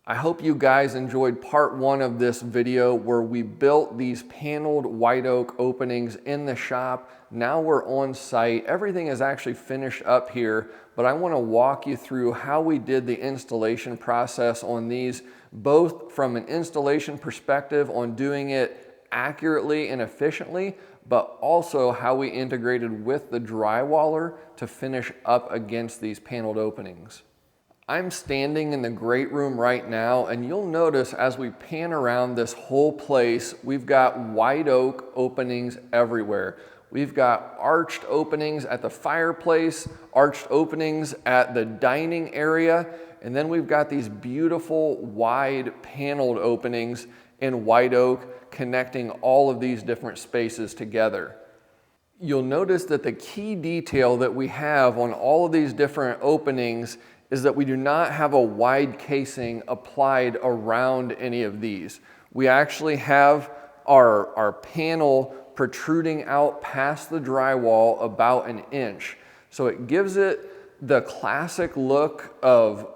I hope you guys enjoyed part one of this video where we built these paneled white oak openings in the shop. Now we're on site. Everything is actually finished up here, but I want to walk you through how we did the installation process on these, both from an installation perspective on doing it accurately and efficiently, but also how we integrated with the drywaller to finish up against these paneled openings. I'm standing in the great room right now, and you'll notice as we pan around this whole place, we've got white oak openings everywhere. We've got arched openings at the fireplace, arched openings at the dining area, and then we've got these beautiful wide paneled openings in white oak connecting all of these different spaces together. You'll notice that the key detail that we have on all of these different openings is that we do not have a wide casing applied around any of these. We actually have our panel protruding out past the drywall about an inch. So it gives it the classic look of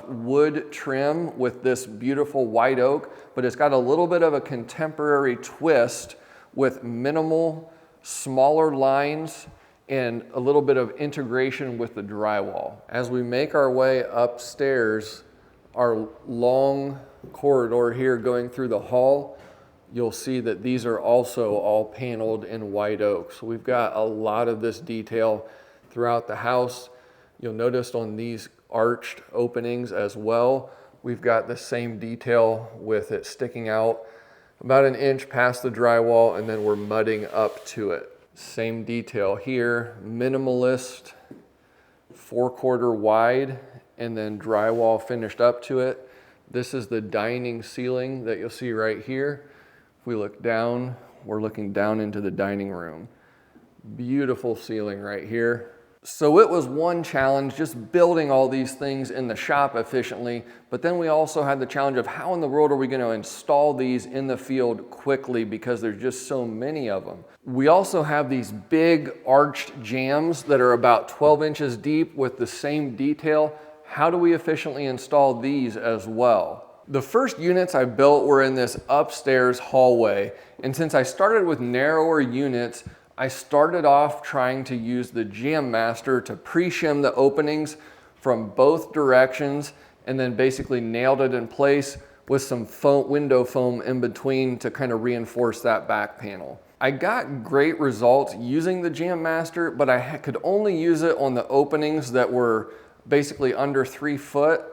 wood trim with this beautiful white oak, but it's got a little bit of a contemporary twist with minimal, smaller lines and a little bit of integration with the drywall. As we make our way upstairs, our long corridor here going through the hall, you'll see that these are also all paneled in white oak. So we've got a lot of this detail throughout the house. You'll notice on these arched openings as well, we've got the same detail with it sticking out about an inch past the drywall, and then we're mudding up to it. Same detail here, minimalist, 4/4 wide, and then drywall finished up to it. This is the dining ceiling that you'll see right here. If we look down, we're looking down into the dining room. Beautiful ceiling right here. So it was one challenge just building all these things in the shop efficiently, but then we also had the challenge of how in the world are we going to install these in the field quickly because there's just so many of them. We also have these big arched jambs that are about 12 inches deep with the same detail. How do we efficiently install these as well? The first units I built were in this upstairs hallway, and since I started with narrower units, I started off trying to use the JAMB master to pre-shim the openings from both directions and then basically nailed it in place with some window foam in between to kind of reinforce that back panel. I got great results using the JAMB master, but I could only use it on the openings that were basically under 3 foot.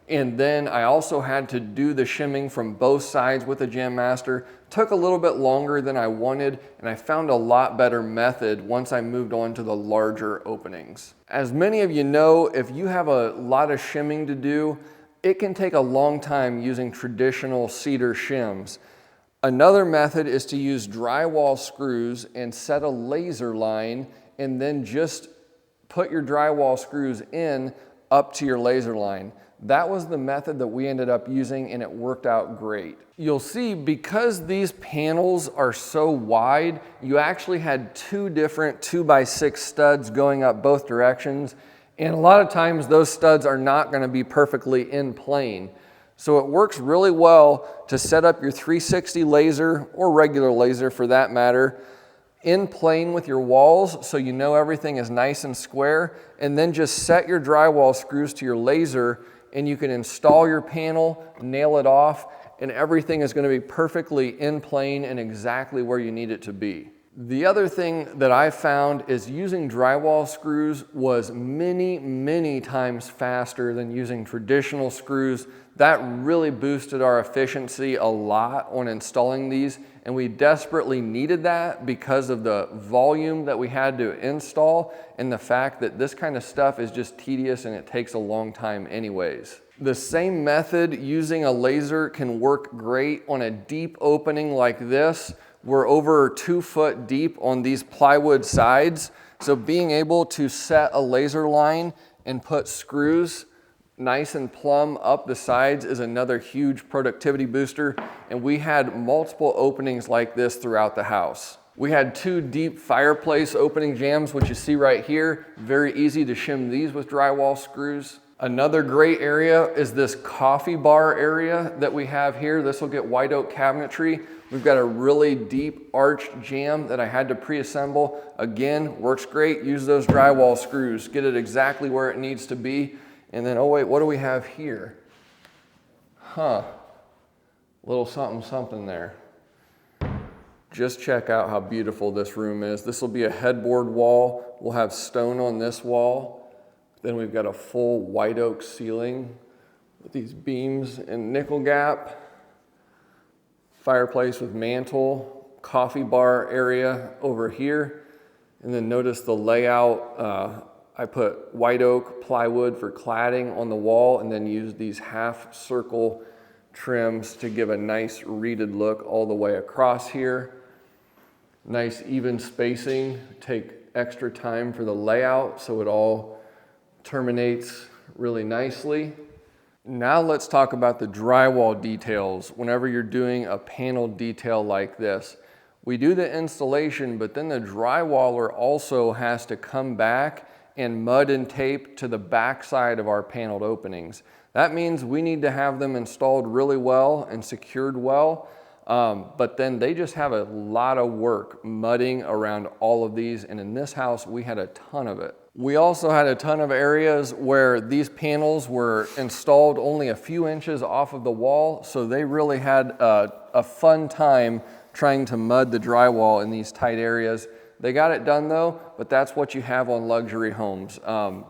And then I also had to do the shimming from both sides with the JAMB master. Took a little bit longer than I wanted, and I found a lot better method once I moved on to the larger openings. As many of you know, if you have a lot of shimming to do, it can take a long time using traditional cedar shims. Another method is to use drywall screws and set a laser line and then just put your drywall screws in up to your laser line. That was the method that we ended up using, and it worked out great. You'll see because these panels are so wide, you actually had 2 different 2x6 studs going up both directions, and a lot of times those studs are not going to be perfectly in plane. So it works really well to set up your 360 laser, or regular laser for that matter, in plane with your walls so you know everything is nice and square, and then just set your drywall screws to your laser and you can install your panel, nail it off, and everything is going to be perfectly in plane and exactly where you need it to be. The other thing that I found is using drywall screws was many times faster than using traditional screws. That really boosted our efficiency a lot on installing these, and we desperately needed that because of the volume that we had to install and the fact that this kind of stuff is just tedious and it takes a long time anyways. The same method using a laser can work great on a deep opening like this. We're over 2 foot deep on these plywood sides, so being able to set a laser line and put screws nice and plumb up the sides is another huge productivity booster, and we had multiple openings like this throughout the house. We had 2 deep fireplace opening jambs, which you see right here. Very easy to shim these with drywall screws. Another great area is this coffee bar area that we have here. This will get white oak cabinetry. We've got a really deep arched jamb that I had to pre-assemble. Again, works great. Use those drywall screws. Get it exactly where it needs to be. And then, oh wait, what do we have here? Little something, something there. Just check out how beautiful this room is. This will be a headboard wall. We'll have stone on this wall. Then we've got a full white oak ceiling with these beams and nickel gap. Fireplace with mantle, coffee bar area over here. And then notice the layout. I put white oak plywood for cladding on the wall and then used these half circle trims to give a nice reeded look all the way across here. Nice even spacing. Take extra time for the layout so it all terminates really nicely. Now let's talk about the drywall details. Whenever you're doing a panel detail like this, we do the installation, but then the drywaller also has to come back and mud and tape to the back side of our paneled openings. That means we need to have them installed really well and secured well, but then they just have a lot of work mudding around all of these, and in this house we had a ton of it. We also had a ton of areas where these panels were installed only a few inches off of the wall, so they really had a fun time trying to mud the drywall in these tight areas. They got it done though, but that's what you have on luxury homes.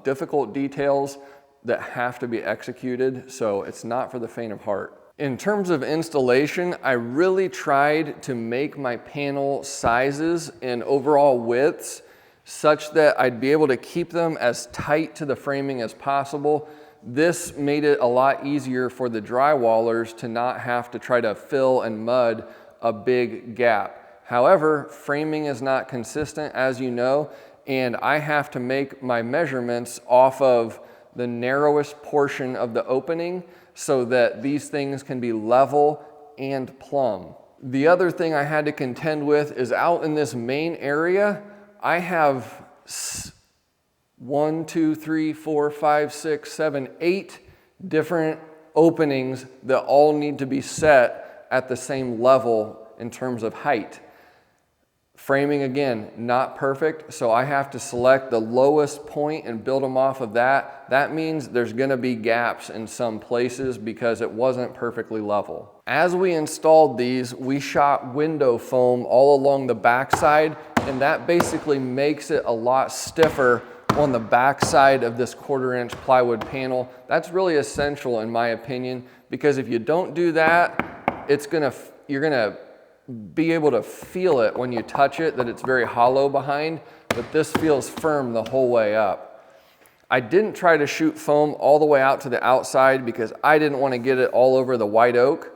Difficult details that have to be executed, so it's not for the faint of heart. In terms of installation, I really tried to make my panel sizes and overall widths such that I'd be able to keep them as tight to the framing as possible. This made it a lot easier for the drywallers to not have to try to fill and mud a big gap. However, framing is not consistent, as you know, and I have to make my measurements off of the narrowest portion of the opening so that these things can be level and plumb. The other thing I had to contend with is out in this main area, I have 1, 2, 3, 4, 5, 6, 7, 8 different openings that all need to be set at the same level in terms of height. Framing, again, not perfect, so I have to select the lowest point and build them off of that. That means there's gonna be gaps in some places because it wasn't perfectly level. As we installed these, we shot window foam all along the backside, and that basically makes it a lot stiffer on the backside of this 1/4 inch plywood panel. That's really essential in my opinion, because if you don't do that, you're gonna be able to feel it when you touch it, that it's very hollow behind, but this feels firm the whole way up. I didn't try to shoot foam all the way out to the outside because I didn't want to get it all over the white oak.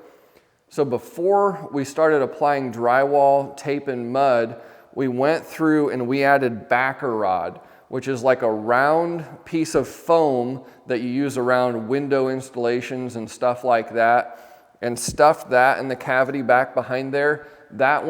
So before we started applying drywall, tape, and mud, we went through and we added backer rod, which is like a round piece of foam that you use around window installations and stuff like that, and stuffed that in the cavity back behind there. That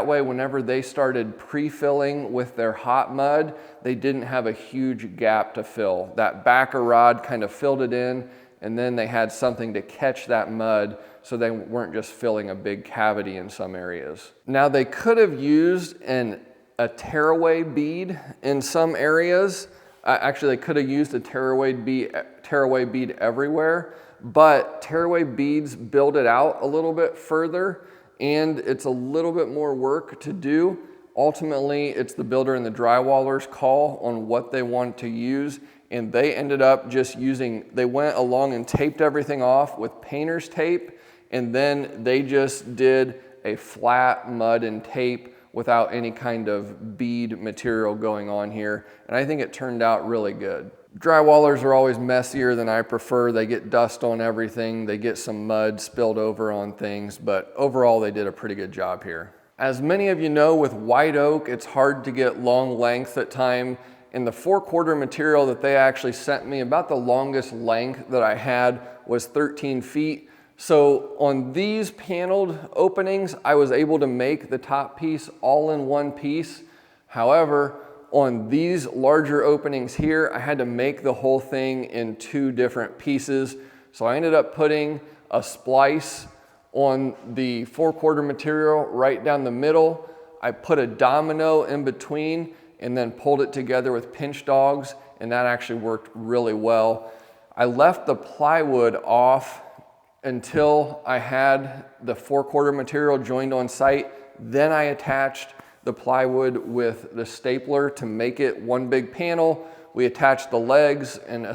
way, whenever they started pre-filling with their hot mud, they didn't have a huge gap to fill. That backer rod kind of filled it in, and then they had something to catch that mud so they weren't just filling a big cavity in some areas. Now, they could have used a tearaway bead in some areas. Actually, they could have used a tearaway bead everywhere, but tearaway beads build it out a little bit further, and it's a little bit more work to do. Ultimately, it's the builder and the drywaller's call on what they want to use, and they ended up just they went along and taped everything off with painter's tape, and then they just did a flat mud and tape without any kind of bead material going on here, and I think it turned out really good. Drywallers are always messier than I prefer. They get dust on everything. They get some mud spilled over on things, but overall they did a pretty good job here. As many of you know, with white oak, it's hard to get long length at time. And the 4/4 material that they actually sent me, about the longest length that I had was 13 feet. So on these paneled openings, I was able to make the top piece all in one piece. However, on these larger openings here, I had to make the whole thing in 2 different pieces. So I ended up putting a splice on the 4/4 material right down the middle. I put a domino in between and then pulled it together with pinch dogs, and that actually worked really well. I left the plywood off until I had the 4/4 material joined on site. Then I attached the plywood with the stapler to make it one big panel. We attached the legs and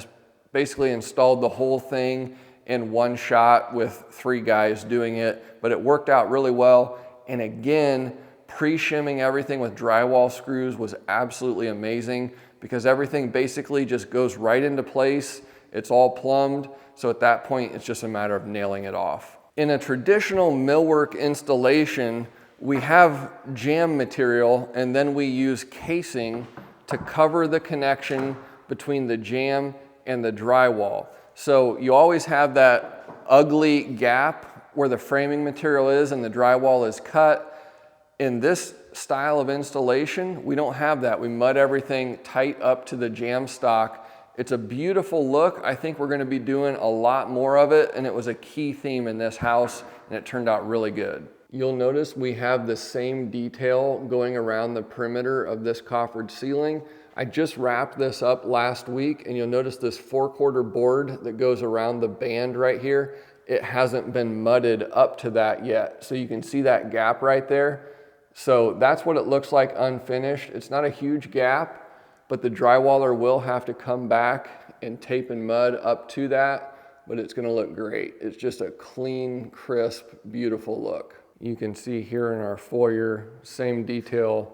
basically installed the whole thing in one shot with 3 guys doing it, but it worked out really well. And again, pre-shimming everything with drywall screws was absolutely amazing because everything basically just goes right into place. It's all plumbed. So at that point, it's just a matter of nailing it off. In a traditional millwork installation, we have JAMB material and then we use casing to cover the connection between the JAMB and the drywall. So you always have that ugly gap where the framing material is and the drywall is cut. In this style of installation, we don't have that. We mud everything tight up to the JAMB stock. It's a beautiful look. I think we're going to be doing a lot more of it, and it was a key theme in this house, and it turned out really good. You'll notice we have the same detail going around the perimeter of this coffered ceiling. I just wrapped this up last week, and you'll notice this 4/4 board that goes around the band right here. It hasn't been mudded up to that yet. So you can see that gap right there. So that's what it looks like unfinished. It's not a huge gap, but the drywaller will have to come back and tape and mud up to that, but it's gonna look great. It's just a clean, crisp, beautiful look. You can see here in our foyer, same detail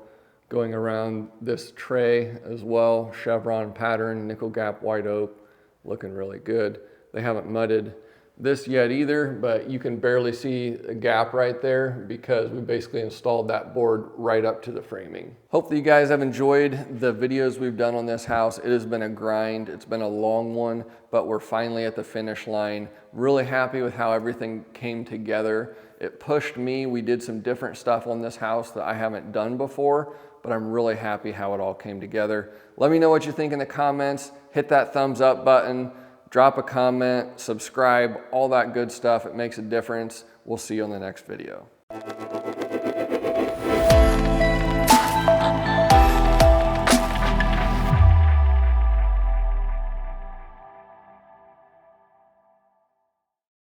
going around this tray as well. Chevron pattern, nickel gap white oak, looking really good. They haven't mudded this yet either, but you can barely see a gap right there because we basically installed that board right up to the framing. Hopefully you guys have enjoyed the videos we've done on this house. It has been a grind. It's been a long one, but we're finally at the finish line. Really happy with how everything came together. It pushed me. We did some different stuff on this house that I haven't done before, but I'm really happy how it all came together. Let me know what you think in the comments. Hit that thumbs up button. Drop a comment, subscribe, all that good stuff. It makes a difference. We'll see you on the next video.